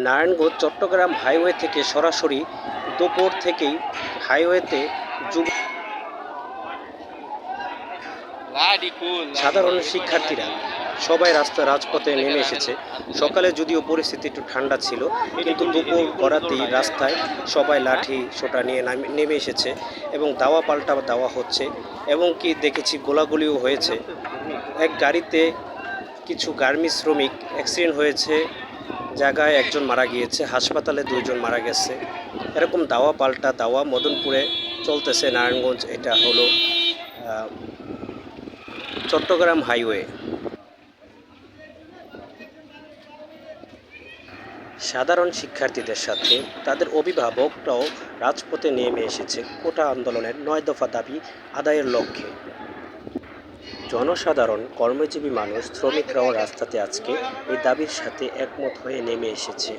Narayanganj Chittagong highway থেকে সরাসরি দুপুর থেকেই হাইওয়েতে সাধারণ শিক্ষার্থীরা সবাই রাজপথে নেমে এসেছে। সকালে যদিও পরিস্থিতি একটু ঠান্ডা ছিল, কিন্তু দুপুর গড়াতেই রাস্তায় সবাই লাঠি সোটা নিয়ে নেমে এসেছে এবং দাওয়া পাল্টা দেওয়া হচ্ছে, এবং কি দেখেছি গোলাগুলিও হয়েছে। এক গাড়িতে কিছু গার্মেন্টস শ্রমিক অ্যাক্সিডেন্ট হয়েছে, জায়গায় একজন মারা গিয়েছে, হাসপাতালে 2 জন মারা গেছে। এরকম দাওয়া পাল্টা দাওয়া মদনপুরে চলতেছে। নারায়ণগঞ্জ, এটা হলো চট্টগ্রাম হাইওয়ে। সাধারণ শিক্ষার্থীদের সাথে তাদের অভিভাবকরাও রাজপথে নেমে এসেছে কোটা আন্দোলনের 9 দফা দাবি আদায়ের লক্ষ্যে। জনসাধারণ, কর্মজীবী মানুষ, শ্রমিকরাও রাস্তাতে আজকে এই দাবির সাথে একমত হয়ে নেমে এসেছে।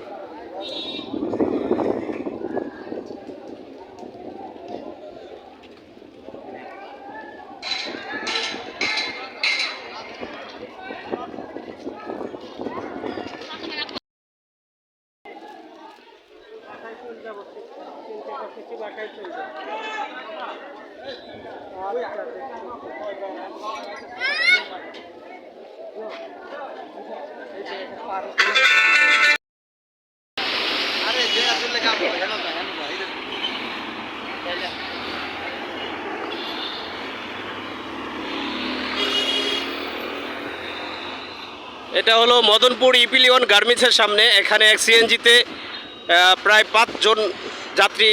এটা হলো মদনপুর ইপিলিয়ন গার্মেন্টসের সামনে। এখানে এক সিএনজিতে প্রায় 5 জন যাত্রী,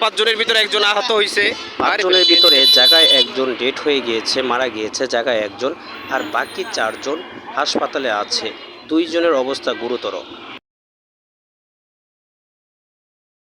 5 জনের ভিতরে একজন আহত হয়েছে। 5 জনের ভিতরে জায়গায় একজন ডেথ হয়ে গিয়েছে, মারা গিয়েছে জায়গায় একজন, আর বাকি 4 জন হাসপাতালে আছে। 2 জনের অবস্থা গুরুতর।